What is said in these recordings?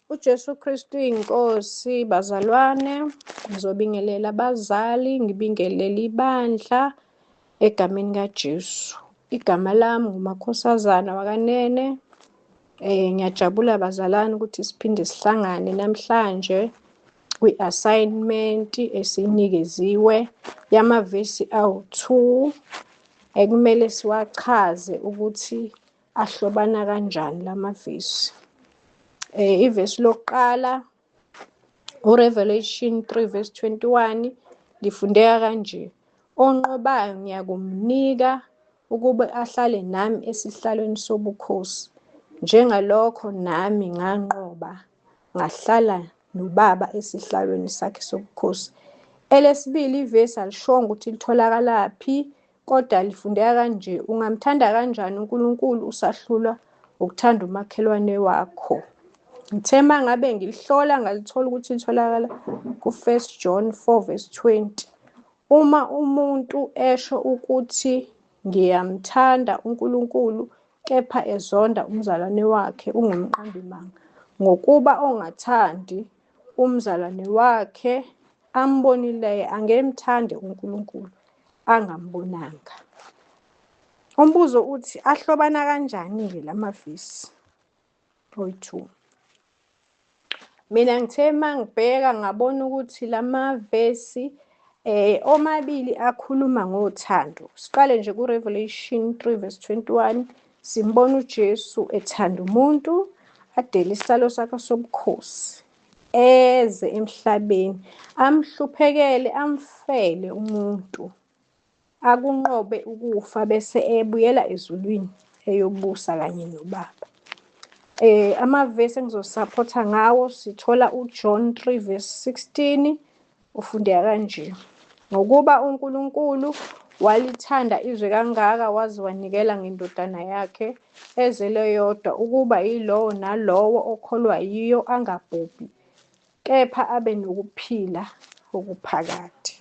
uJesu Kristu inkosi. Bazalwane, ngizobingelela abazali, ngibingelele ibandla egameni kaJesu. Igama lami nguMakhosazana wakanene. Ngiyajabula bazalwane ukuthi siphinde sihlangane namhlanje kwi-assignment esiyinikeziwe yamavesi awu-2 ekumele siwachaze ukuthi ahlobana kanjani lamavesi. Ivesi lokuqala uRevelation 3:21 lifundeka kanje: onqobayo ngiyakumnika ukuba ahlale nami esihlalweni sobukhosi, njengalokho nami nganqoba ngahlala noBaba esihlalweni sakhe sobukhosi. Elesibili ivesi alishongo ukuthi litholakalaphi, kodwa lifundeka kanje: ungamthanda kanjani uNkulunkulu usahlulwa ukuthanda umakhelwane wakho. Ngithe uma ngabe ngilihlola ngalithola ukuthi litholakala ku-1 John 4:20. Uma umuntu esho ukuthi ngiyamthanda uNkulunkulu kepha ezonda umzalwane wakhe ungumqambimanga, ngokuba ongathandi umzalwane wakhe ambonileyo angemthandi uNkulunkulu angambonanga. Umbuzo uthi ahlobana kanjani-ke lamavesi oyi-2? Mina ngithe uma ngibheka ngabona ukuthi lamavesi omabili akhuluma ngothando. Siqale nje kuRevelation 3:21, simbona uJesu ethanda umuntu, adele isitalo sakhe sobukhosi, eze emhlabeni, amhluphekele, amfele umuntu, akunqobe ukufa, bese ebuyela ezulwini eyobusa kanye noBaba. Amavesi engizosaphotha ngawo sithola uJohn 3:16, ufundeka kanje: ngokuba uNkulunkulu walithanda izwe kangaka waze wanikela ngendodana yakhe ezelwe yodwa, ukuba yilowo nalowo okholwa yiyo angabhubhi, kepha abe nokuphila okuphakade.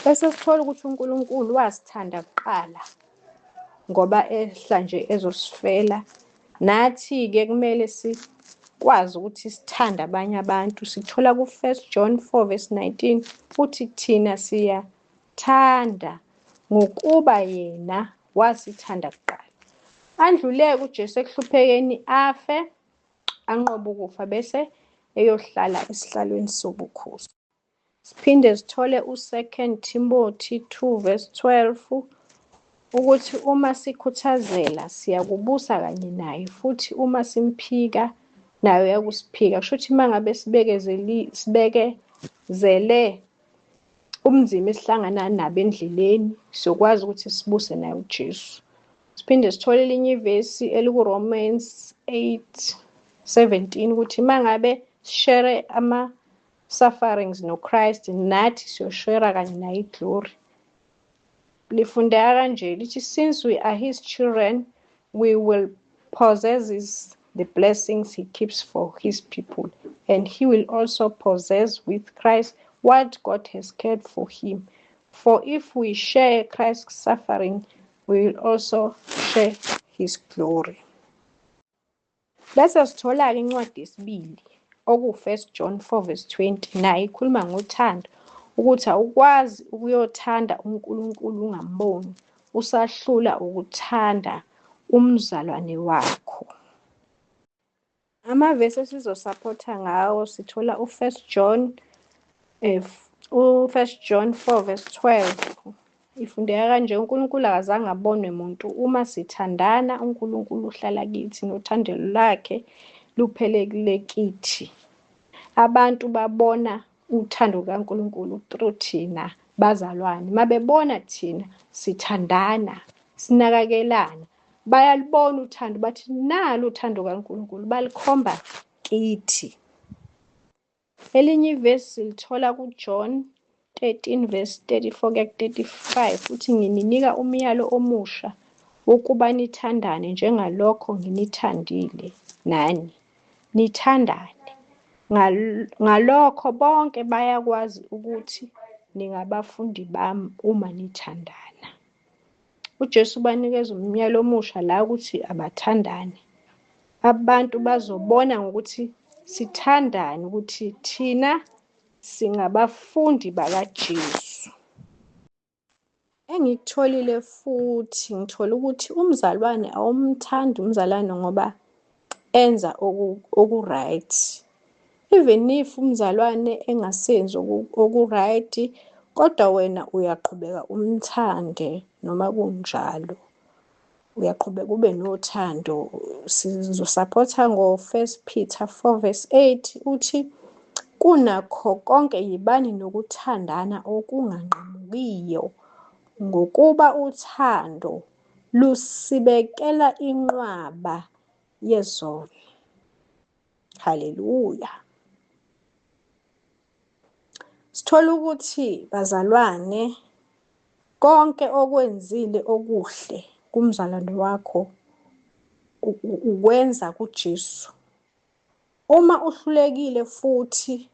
Bese sithola ukuthi uNkulunkulu wasithanda kuqala ngoba ehla nje ezosifela. Nathi-ke kumele sikwazi ukuthi sithande abanye abantu. Sithola ku-1 John 4:19 futhi thina siyathanda ngokuba yena wasithanda kuqala. Andluleke uJesu ekuhluphekeni, afe, anqobe ukufa, bese eyohlala esihlalweni sobukhosi. Siphinde sithole u-2 Timothy 2:12 ukuthi uma sikhuthazela siyakubusa kanye naye, futhi uma simphika naye uyakusiphika. Kusho ukuthi uma ngabe sibekezele ubunzima esihlangana nabo endleleni, siyokwazi ukuthi sibuse naye uJesu. Siphinde sithole elinye ivesi eliku-Romans 8:17 ukuthi uma ngabe sishere ama-sufferings noChrist, nathi siyoshera kanye naye iglory. Lifundeka kanje, lithi since we are his children, we will possess the blessings he keeps for his people, and he will also possess with Christ what God has cared for him. For if we share Christ's suffering, we will also share his glory. Bese sithola-ke incwadi yesibili oku-1 John 4:20, naye ikhuluma ngothando, ukuthi awukwazi ukuyothanda uNkulunkulu ungamboni, usahlula ukuthanda umzalwane wakho. Amavesi esizosaphotha ngawo sithola u-1 John 4:12 ifundeka kanje: uNkulunkulu akazange abonwe muntu. Uma sithandana, uNkulunkulu uhlala kithi, nothandelo lakhe luphelele kithi. Abantu babona uthando kaNkulunkulu through thina bazalwane. Uma bebona thina sithandana, sinakakelana, bayalibona uthando, bathi nalo uthando kaNkulunkulu, balikhomba kithi. Elinye ivesi lithola kuJohn 13:34-35 uthi ngininika umyalo omusha wokuba nithandane njengalokho nginithandile nani, nithandane. Ngalokho bonke bayakwazi ukuthi ningabafundi bami uma nithandana. uJesu ubanikeza umyalo omusha la ukuthi abathandane. abantu bazobona ngokuthi sithandane, ukuthi thina singabafundi bakaJesu. Engikutholile futhi, ngithola ukuthi umzalwane awumthandi umzalwane ngoba enza oku-right. Even if umzalwane engasenzi oku-right, kodwa wena uyaqhubeka umthande noma kunjalo. Uyaqhubeka ube nothando. Sizosaphotha ngo-1 Peter 4:8 uthi, kunakho konke yibani nokuthandana okunganqamukiyo, ngokuba uthando lusibekela inqwaba yezono. Haleluya. Sithola ukuthi bazalwane, konke okwenzile okuhle kumzalwane wakho ukwenza kuJesu. Uma uhlulekile futhi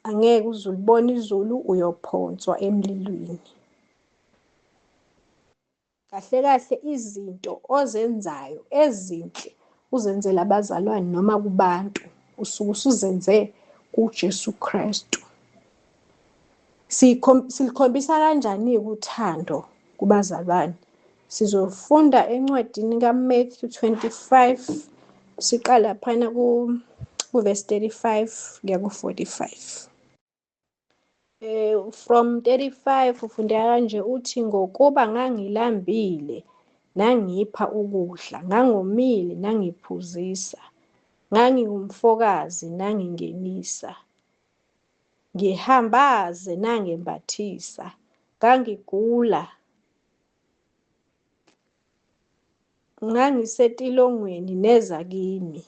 angeke uzulibona izulu, uyophonswa emlilweni. Kahle kahle izinto ozenzayo ezinhle uzenzela abazalwane noma kubantu, usuke usuzenze kuJesu Kristu. Silikhombisa kanjani uthando kubazalwane? Sizofunda encwadini kaMathewu 25, siqala phana ku-verse 35 kuya ku-45. From 35 ufundeka kanje uthi, ngokuba ngangilambile nangipha ukudla, ngangomile nangiphuzisa, ngangingumfokazi nangingenisa, ngihambaze nangembathisa, ngangigula, ngangisetilongweni neza kimi.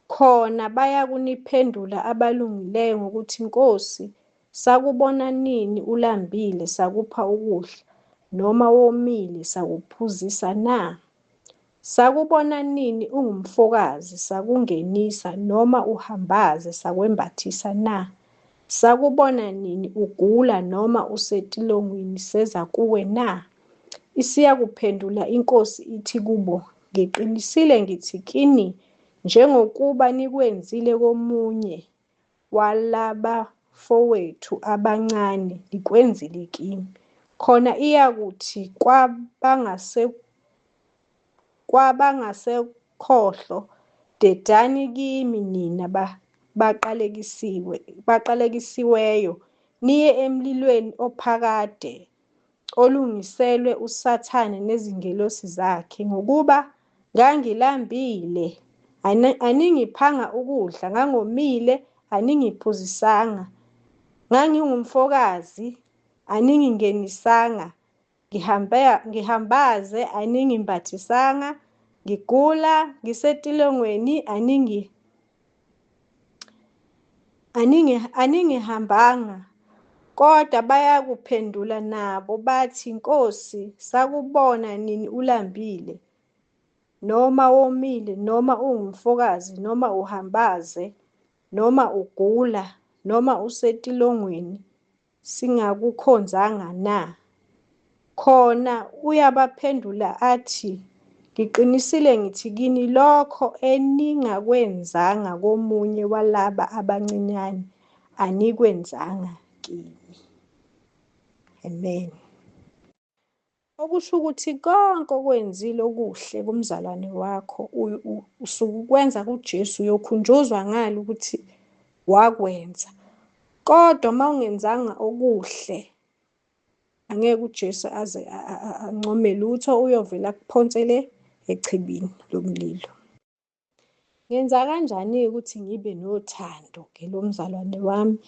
Khona bayakuniphendula abalungileyo ngokuthi, Nkosi, sakubona nini ulambile sakupha ukudla, noma womile sakuphuzisa na? Sakubona nini ungumfokazi sakungenisa, noma uhambaze sakwembathisa na? Sakubona nini ugula noma usetilongweni seza kuwe na? Isiyakuphendula inkosi ithi kubo, ngiqinisile ngithi kini, njengokuba nikwenzile komunye walabafowethu abancane, nikwenzile kimi. Khona iyakuthi kwabangasekhohlo, dedani kimi nina baqalekisiweyo, niye emlilweni ophakade, olungiselwe uSathane nezingelosi zakhe. Ngokuba ngangilambile, aningiphanga ukudla, ngangomile, aningiphuzisanga, ngangingumfokazi, aningingenisanga, ngihambaze, aningimbathisanga, ngigula, ngisetilongweni, aningihambanga. Kodwa bayakuphendula nabo bathi, Nkosi, sakubona nini ulambile, noma womile, noma ungumfokazi, noma uhambaze, noma ugula, noma usetilongweni, singakukhonzanga na? Khona uyabaphendula athi, ngiqinisile ngithi kini, lokho eningakwenzanga komunye walaba abancinyane, anikwenzanga kimi. Amen. Okusho ukuthi konke okwenzile okuhle kumzalwane wakho usuke ukwenza kuJesu, uyokhunjuzwa ngalo ukuthi wakwenza. Kodwa uma ungenzanga okuhle, angeke uJesu aze ancome lutho, uyovela akuphonsele echibini lomlilo. Ngenza kanjani ukuthi ngibe nothando lomzalwane wami?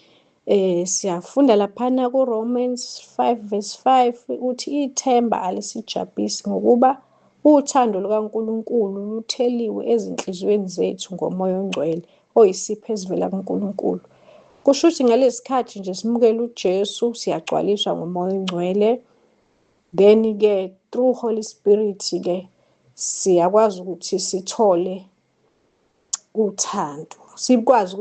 Siyafunda laphana kuRomans 5:5 uthi, ithemba alisijabhisi, ngokuba uthando lukaNkulunkulu lutheliwe ezinhliziyweni zethu ngoMoya oNgcwele oyisipho esivela kuNkulunkulu. Kusho ukuthi ngalesi sikhathi nje simukela uJesu, siyagcwaliswa ngoMoya oNgcwele, then-ke through Holy Spirit-ke siyakwazi ukuthi sithole uthando, sikwazi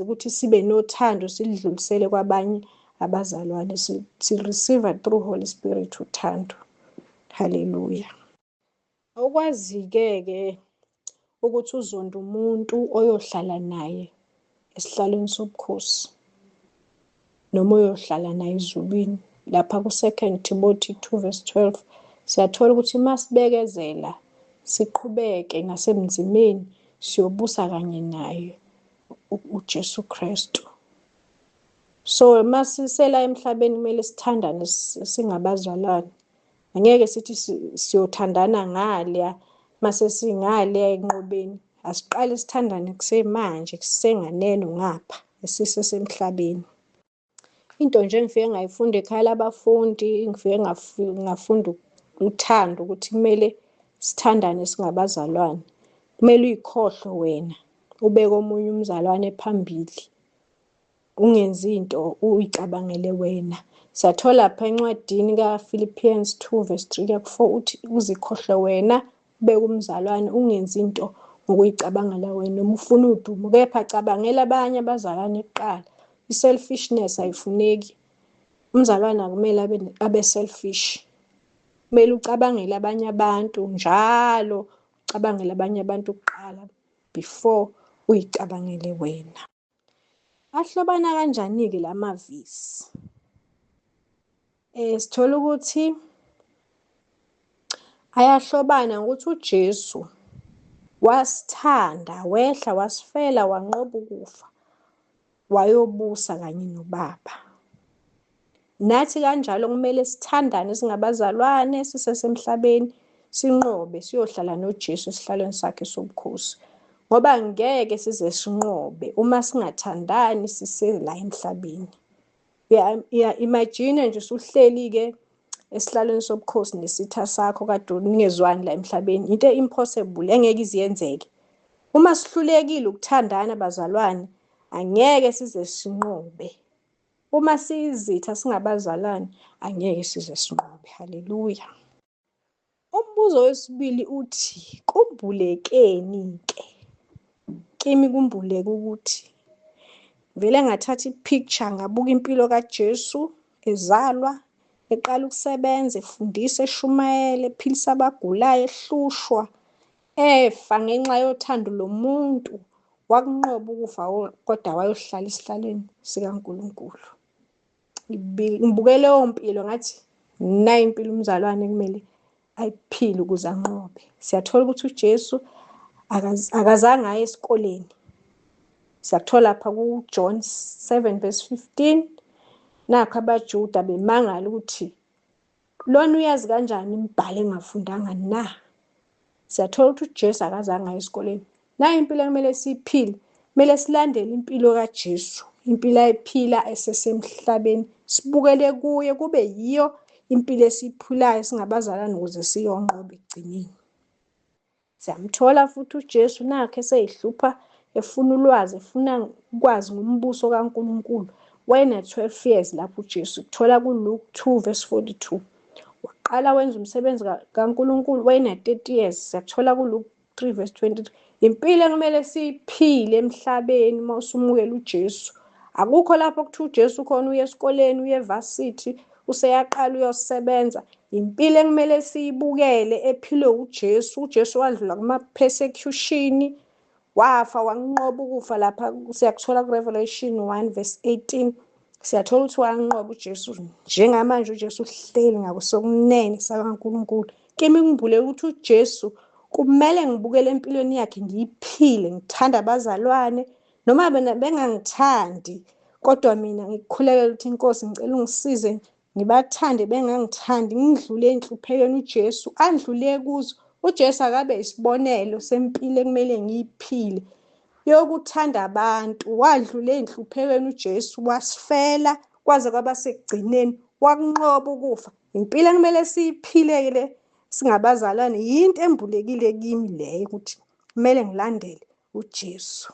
ukuthi sibe nothando, silidlulisele kwabanye abazalwane, si-receive through Holy Spirit uthando. Haleluya. Okwazi-ke ukuthi uzonde umuntu oyohlala naye esihlalweni sobukhosi noma uyohlala naye ezulwini. Lapha ku-2 Timothy 2:12 siyathola ukuthi masibekezela siqhubeke ngasemzimeni siyobusa kanye naye uJesu Kristu. So masisela emhlabeni kumele sithandane singabazalwane. Angeke sithi siyothandana ngale mase singale enqobeni. Asiqale sithandane kusemanje kusenganeno ngapha esisesemhlabeni. Into nje engifike ngayifunda ekhaya labafundi, ngifike ngafunda uthando ukuthi kumele sithandane singabazalwane. Kumele uyikhohlwe wena, ubeke omunye umzalwane phambili. Ungenzi into uyicabangele wena. Siyathola lapha encwadini kaPhilippians 2:3-4 uthi uzikhohlwe wena, ubeke umzalwane, ungenzi into ngokuyicabangela wena noma ufuna udumo, kepha cabangela abanye abazalwane kuqala. I-selfishness ayifuneki. Umzalwane akumele abe selfish. Kumele ucabangele abanye abantu njalo, ucabangele abanye abantu kuqala before uyicabangele wena. Ahlobana kanjani-ke lamavisi? Sithola ukuthi ayahlobana ngokuthi uJesu wasithanda, wehla wasifela, wanqoba ukufa, wayobusa kanye noBaba. Nathi kanjalo kumele sithandane singabazalwane sisesemhlabeni, sinqobe siyohlala noJesu esihlalweni sakhe sobukhosi. Ngoba ngeke size sinqobe uma singathandani sisela emhlabeni. Imagine nje usuhleli-ke esihlalweni sobukhosi nesitha sakho kade ningezwani la emhlabeni. Into impossible engeke iziyenzeke. Uma sihlulekile ukuthandana bazalwane, angeke size sinqobe. Uma siyizitha singabazalwane, angeke size sinqobe. Haleluya. Umbuzo wesibili uthi, kumbulekeni-ke? Kimi kumbuleke ukuthi vele ngathatha i-picture ngabuka impilo kaJesu ezalwa, eqala ukusebenza, efundisa, eshumayela, ephilisa abagulayo, ehlushwa, efa ngenxa yothando lomuntu, wakunqoba ukufa kodwa wayohlala esihlalweni sikaNkulunkulu. Ngibuke leyo mpilo ngathi nayo impilo umzalwane kumele ayiphile ukuze anqobe. Siyathola ukuthi uJesu akazange aye esikoleni. Siyakuthola lapha kuJohn 7:15 nakho abaJuda bemangala ukuthi lona uyazi kanjani imibhalo engafundanga na? Siyathola ukuthi uJesu akazange aye esikoleni. Nayo impilo kumele siyiphile, kumele silandele impilo kaJesu, impilo ayiphila esesemhlabeni, sibukele kuye kube yiyo impilo esiyiphilayo singabazalwane ukuze siyonqoba ekugcineni. Siyamthola futhi uJesu nakho eseyihlupha, efuna ulwazi, efuna ukwazi ngombuso kaNkulunkulu. Wayena-12 years lapho uJesu, kuthola kuLuke 2:42. Waqala wenza umsebenzi kaNkulunkulu wayena-30 years. Siyakuthola kuLuke 3:23. Impilo ekumele siyiphile emhlabeni uma usumukela uJesu. Akukho lapho kuthiwa uJesu khona uye esikoleni, uye evasithi, useyaqala uyosebenza. Impilo ekumele siyibukele ephilwe uJesu. uJesu wadlula kuma-persecution, wafa wanqoba ukufa. Lapha siyakuthola kuRevelation 1:18. Siyathola ukuthi wanqoba uJesu. Njengamanje uJesu uhleli ngakusokunene sakaNkulunkulu. Kimi ngikhumbule ukuthi uJesu kumele ngibukele empilweni yakhe ngiyiphile, ngithanda abazalwane noma bengangithandi, kodwa mina ngikukhulekela ukuthi Inkosi ngicela ungisize ngibathande bengangithandi, ngidlule enhluphekweni uJesu andlule kuzo. uJesu akabe isibonelo sempilo ekumele ngiyiphile yokuthanda abantu. Wadlula enhluphekweni uJesu, wasifela kwaze kwaba sekugcineni, wakunqoba ukufa. Impilo ekumele siyiphile singabazalwane yinto embulekile kimi leyo ukuthi kumele ngilandele uJesu.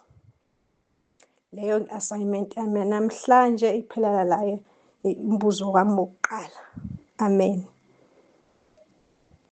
Leyo assignment yami namhlanje iphelele la umbuzo wami wokuqala. Amen.